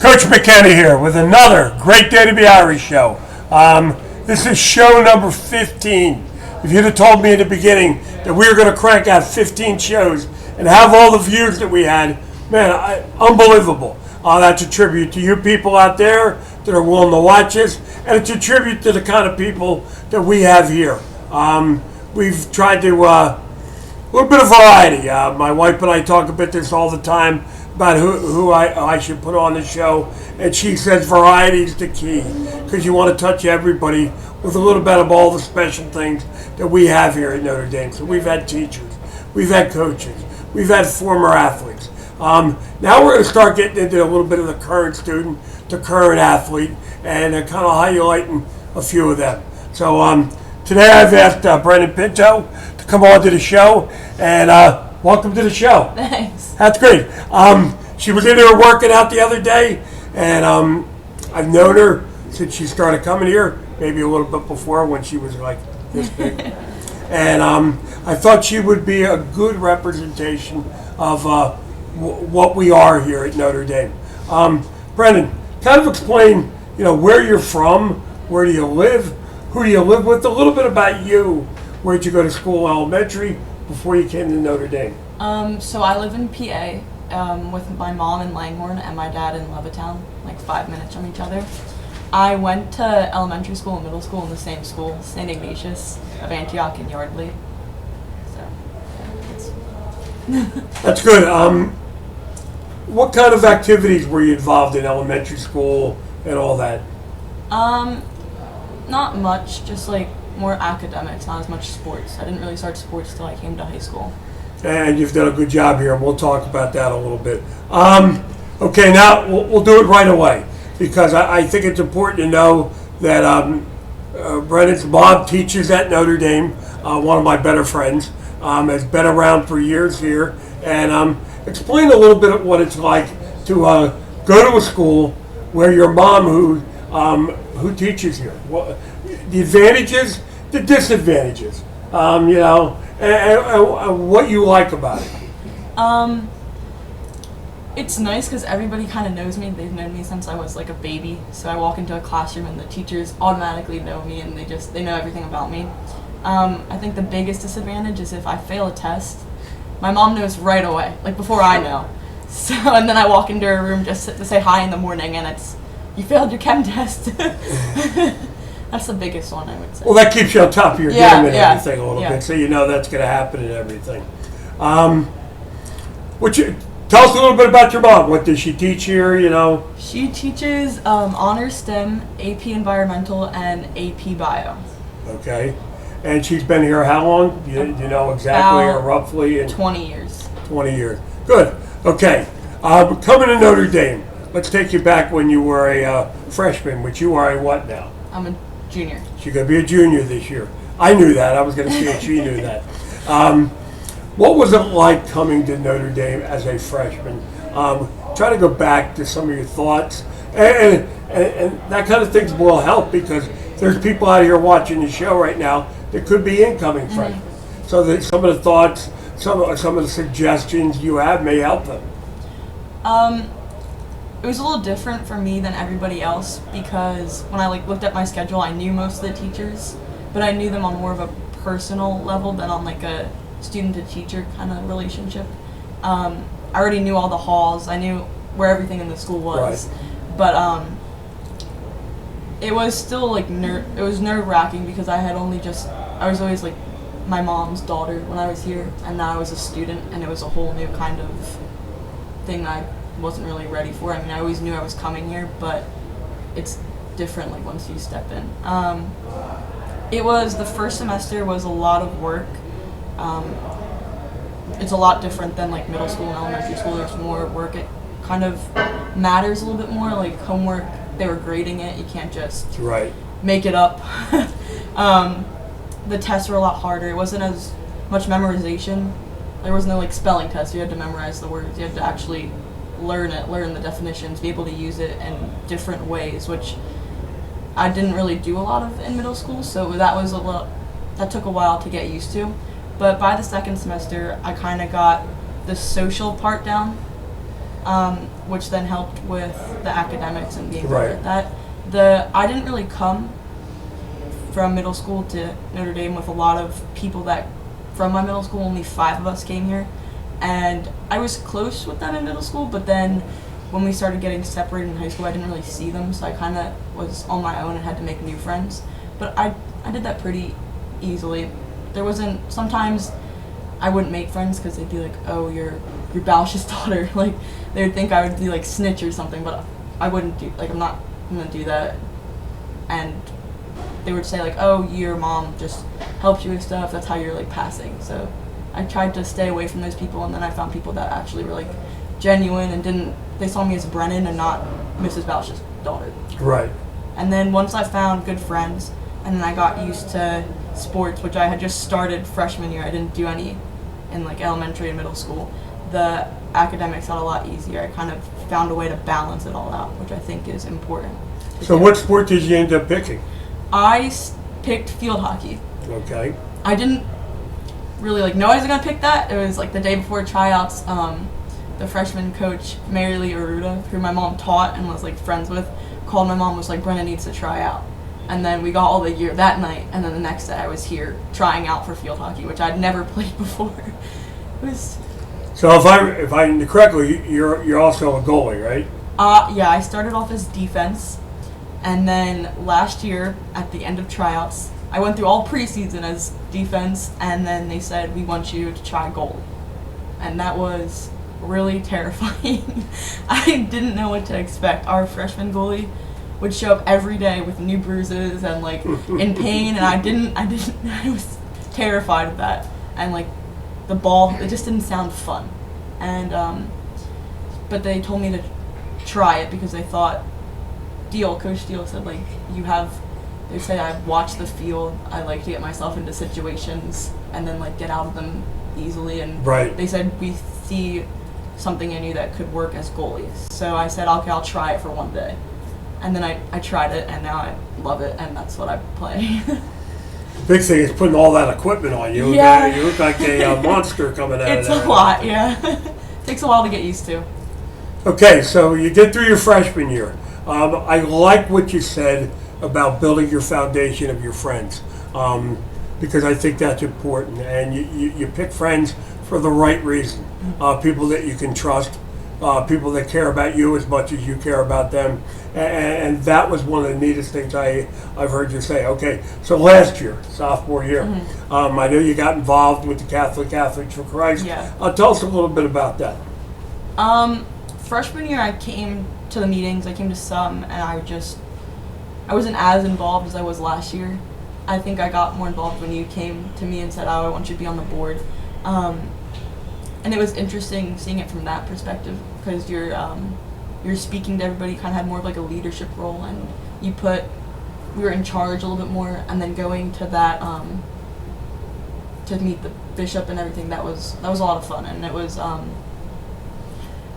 Coach McKenna here with another Great Day to be Irish show. This is show number 15. If you'd have told me in the beginning that we were going to crank out 15 shows and have all the views that we had, man, unbelievable. That's a tribute to you people out there that are willing to watch us, and it's a tribute to the kind of people that we have here. We've tried to, a little bit of variety. My wife and I talk about this all the time, about who I should put on the show, and she says variety is the key, because you want to touch everybody with a little bit of all the special things that we have here at Notre Dame. So we've had teachers, we've had coaches, we've had former athletes. Now we're going to start getting into a little bit of the current student, the current athlete, and kind of highlighting a few of them. So today I've asked Brennan Pinto to come on to the show, and welcome to the show. Thanks. That's great. She was in here working out the other day, and I've known her since she started coming here, maybe a little bit before when she was like this big. And I thought she would be a good representation of what we are here at Notre Dame. Brennan, kind of explain, where you're from, where do you live, who do you live with, a little bit about you. Where'd you go to school, elementary, before you came to Notre Dame? So I live in PA with my mom in Langhorne and my dad in Levittown, like 5 minutes from each other. I went to elementary school and middle school in the same school, St. Ignatius of Antioch in Yardley. So, That's good. What kind of activities were you involved in elementary school and all that? Not much, just like more academics, not as much sports. I didn't really start sports till I came to high school. And you've done a good job here, and we'll talk about that a little bit. Okay, now we'll do it right away, because I think it's important to know that Brennan's mom teaches at Notre Dame, one of my better friends, has been around for years here, and explain a little bit of what it's like to go to a school where your mom, who teaches here, the advantages, the disadvantages, and what you like about it. It's nice because everybody kind of knows me. They've known me since I was like a baby. So I walk into a classroom and the teachers automatically know me and they know everything about me. I think the biggest disadvantage is if I fail a test, my mom knows right away, like before I know. So, and then I walk into her room just to say hi in the morning and it's, you failed your chem test. That's the biggest one, I would say. Well, that keeps you on top of your game and everything a little bit, so you know that's going to happen and everything. Tell us a little bit about your mom. What does she teach here, She teaches Honors STEM, AP Environmental, and AP Bio. Okay. And she's been here how long? Do you know exactly or roughly? 20 years. 20 years. Good. Okay. Coming to Notre Dame, let's take you back when you were a freshman, which you are a what now? I'm a junior. She's going to be a junior this year. I knew that. I was going to see if she knew that. What was it like coming to Notre Dame as a freshman? Try to go back to some of your thoughts. And that kind of things will help, because there's people out here watching the show right now that could be incoming freshmen. So that some of the thoughts, some of the suggestions you have may help them. It was a little different for me than everybody else, because when I looked at my schedule, I knew most of the teachers, but I knew them on more of a personal level than on like a student-to-teacher kind of relationship. I already knew all the halls. I knew where everything in the school was. Right. But it was still like it was nerve-wracking, because I was always like my mom's daughter when I was here, and now I was a student, and it was a whole new kind of thing I wasn't really ready for. I mean, I always knew I was coming here, but it's different like once you step in. The first semester was a lot of work. It's a lot different than like middle school and elementary school. There's more work. It kind of matters a little bit more. Like homework, they were grading it. You can't just make it up. The tests were a lot harder. It wasn't as much memorization. There was no like spelling test. You had to memorize the words. You had to actually learn the definitions, be able to use it in different ways, which I didn't really do a lot of in middle school. So that took a while to get used to. But by the second semester, I kind of got the social part down. which then helped with the academics and being Right. better at that. I didn't really come from middle school to Notre Dame with a lot of people that from my middle school. Only 5 of us came here, and I was close with them in middle school, but then when we started getting separated in high school, I didn't really see them, so I kind of was on my own and had to make new friends. But I did that pretty easily. There wasn't, sometimes I wouldn't make friends because they'd be like, oh, you're Bausch's daughter. Like, they would think I would be like snitch or something, but I wouldn't do, like, I'm not gonna do that. And they would say like, oh, your mom just helped you with stuff, that's how you're like passing. So I tried to stay away from those people, and then I found people that actually were like genuine and they saw me as Brennan and not Mrs. Bausch's daughter. Right. And then once I found good friends, and then I got used to sports, which I had just started freshman year. I didn't do any in like elementary and middle school. The academics got a lot easier. I kind of found a way to balance it all out, which I think is important. So what sport did you end up picking? I picked field hockey. Okay. I didn't really like know I was gonna pick that. It was like the day before tryouts. The freshman coach, Mary Lee Aruda, who my mom taught and was like friends with, called my mom, was like, Brennan needs to try out. And then we got all the gear that night, and then the next day I was here trying out for field hockey, which I'd never played before. It was. So if I knew correctly, you're also a goalie, right? Yeah, I started off as defense, and then last year at the end of tryouts, I went through all preseason as defense, and then they said, we want you to try goal. And that was really terrifying. I didn't know what to expect. Our freshman goalie would show up every day with new bruises and like in pain, and I was terrified of that. And like the ball, it just didn't sound fun. And but they told me to try it because they thought Coach Deal said like they say I watch the field, I like to get myself into situations and then like get out of them easily, and right. They said we see something in you that could work as goalies. So I said, okay, I'll try it for one day. And then I tried it, and now I love it, and that's what I play. The big thing is putting all that equipment on you. Yeah. You look like a monster coming out It's of there. a lot, yeah. Takes a while to get used to. Okay, so you get through your freshman year. I like what you said about building your foundation of your friends, because I think that's important. And you pick friends for the right reason. People that you can trust, people that care about you as much as you care about them. And that was one of the neatest things I've heard you say. Okay, so last year, sophomore year, I know you got involved with the Catholics for Christ. Yeah. Tell us a little bit about that. Freshman year, I came to the meetings, I came to some, and I wasn't as involved as I was last year. I think I got more involved when you came to me and said, oh, I want you to be on the board. And it was interesting seeing it from that perspective, because you're speaking to everybody, kind of had more of like a leadership role, and we were in charge a little bit more, and then going to that, to meet the bishop and everything, that was a lot of fun, and it was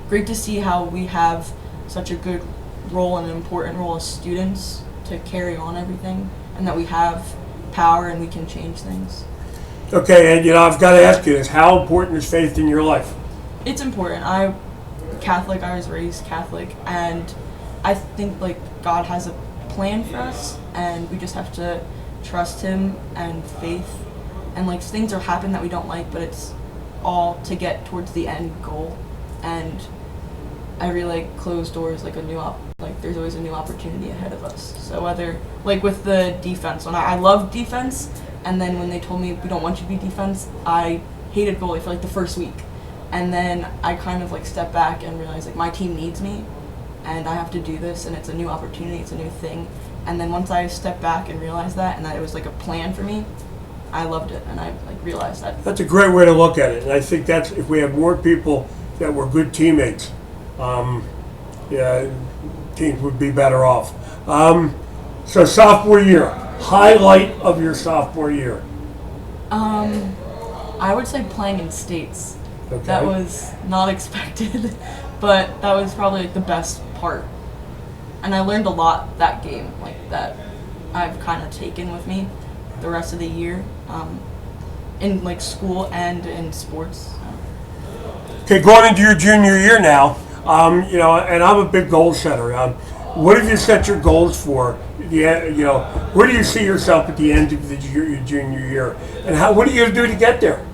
great to see how we have such a good role and an important role as students to carry on everything, and that we have power and we can change things. Okay, and I've got to ask you this: how important is faith in your life? It's important. I'm Catholic. I was raised Catholic, and I think like God has a plan for us, and we just have to trust Him and faith. And like things are happening that we don't like, but it's all to get towards the end goal. And every like closed door is like there's always a new opportunity ahead of us. So whether like with the defense, when I love defense. And then when they told me we don't want you to be defense, I hated goalie for like the first week. And then I kind of like stepped back and realized like my team needs me and I have to do this, and it's a new opportunity, it's a new thing. And then once I stepped back and realized that, and that it was like a plan for me, I loved it, and I like realized that. That's a great way to look at it. And I think that's, if we have more people that were good teammates, teams would be better off. So sophomore year, highlight of your sophomore year. I would say playing in states. Okay. That was not expected, but that was probably like the best part. And I learned a lot that game, like that I've kind of taken with me the rest of the year, in like school and in sports. Okay, going into your junior year now, And I'm a big goal setter. What have you set your goals for? Where do you see yourself at the end of your junior year? And what are you going to do to get there?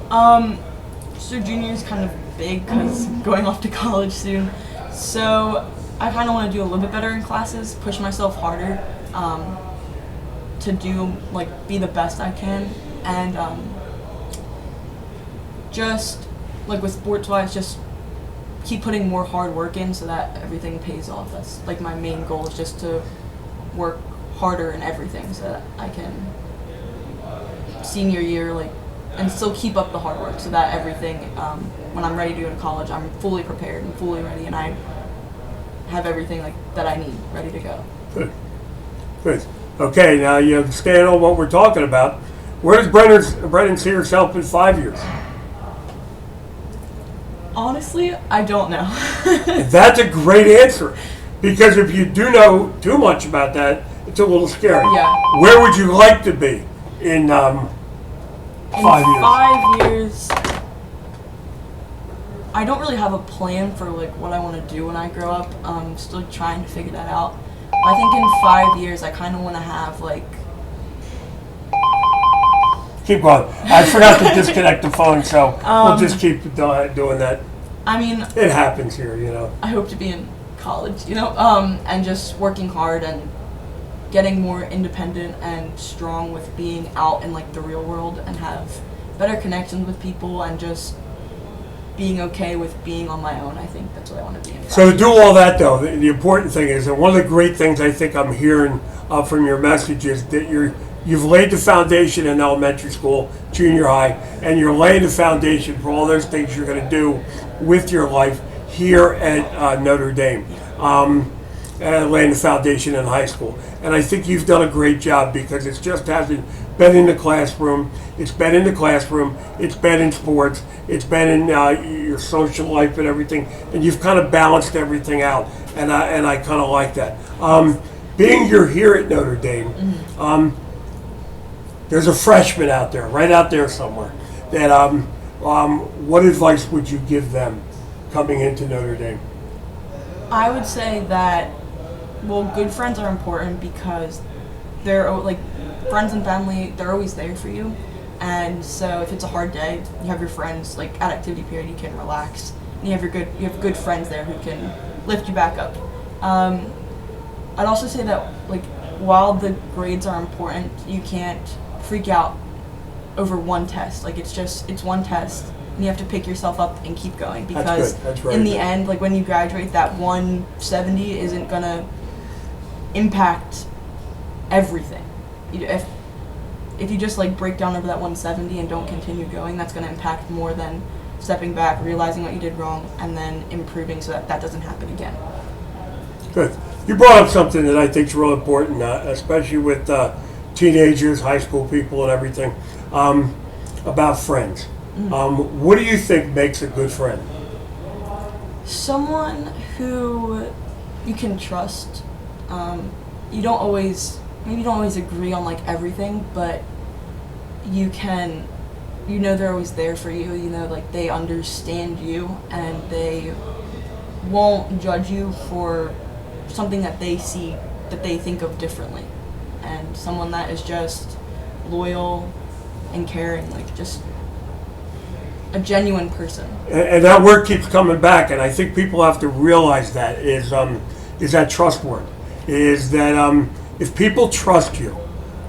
So junior is kind of big because I'm going off to college soon. So I kind of want to do a little bit better in classes, push myself harder, to be the best I can, and just with sports wise, just keep putting more hard work in so that everything pays off. That's my main goal, is just to work harder in everything so that I can senior year and still keep up the hard work so that everything when I'm ready to go to college, I'm fully prepared and fully ready, and I have everything that I need ready to go. Good. Okay, now staying on what we're talking about, where does Brennan see herself in 5 years? Honestly, I don't know. That's a great answer, because if you do know too much about that, it's a little scary. Yeah. Where would you like to be in 5 years? 5 years, I don't really have a plan for what I want to do when I grow up. I'm still trying to figure that out. I think in 5 years, I kind of want to have Keep going. I forgot to disconnect the phone, so we'll just keep doing that. I mean, it happens here, I hope to be in college, and just working hard and getting more independent and strong with being out in the real world, and have better connections with people, and just being okay with being on my own. I think that's what I want to be in. So to do all that, though, the important thing is, and one of the great things I think I'm hearing from your message is that you've laid the foundation in elementary school, junior high, and you're laying the foundation for all those things you're going to do with your life here at Notre Dame, and laying the foundation in high school. And I think you've done a great job, because it just hasn't been in the classroom. It's been in the classroom. It's been in sports. It's been in your social life and everything. And you've kind of balanced everything out. And I kind of like that. Being you're here at Notre Dame, there's a freshman out there, right out there somewhere, that what advice would you give them coming into Notre Dame? I would say that, good friends are important, because they're friends and family, they're always there for you. And so if it's a hard day, you have your friends, at activity period, you can relax. And you have good friends there who can lift you back up. I'd also say that while the grades are important, you can't freak out over one test. It's one test, and you have to pick yourself up and keep going, because That's right. in the end, when you graduate, that 170 isn't gonna impact everything. If you just break down over that 170 and don't continue going, that's going to impact more than stepping back, realizing what you did wrong, and then improving so that doesn't happen again. Good. You brought up something that I think is real important, especially with teenagers, high school people, and everything, about friends. Mm-hmm. What do you think makes a good friend? Someone who you can trust. You don't always agree on everything, but they're always there for you. They understand you, and they won't judge you for something that they see that they think of differently. And someone that is just loyal and caring, just a genuine person. And that word keeps coming back, and I think people have to realize that is that trust word. Is that if people trust you,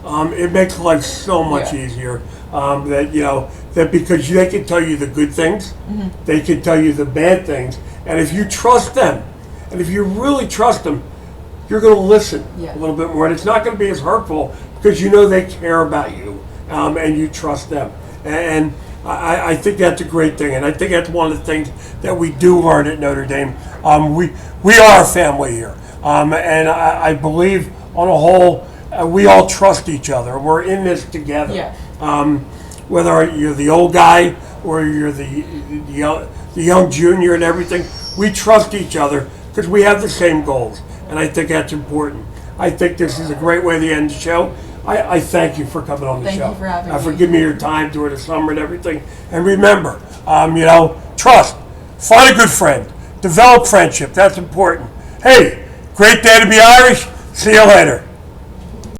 it makes life so much easier. That because they can tell you the good things, mm-hmm. they can tell you the bad things, and if you trust them, and if you really trust them, you're going to listen a little bit more, and it's not going to be as hurtful, because they care about you, and you trust them. And I think that's a great thing, and I think that's one of the things that we do learn at Notre Dame. We are a family here. And I believe, on a whole, we all trust each other. We're in this together. Yeah. Whether you're the old guy or you're the young junior and everything, we trust each other because we have the same goals. And I think that's important. I think this is a great way to end the show. I thank you for coming on the show. Thank you for having me. For giving me your time during the summer and everything. And remember, trust. Find a good friend. develop friendship. That's important. Hey, great day to be Irish. See you later.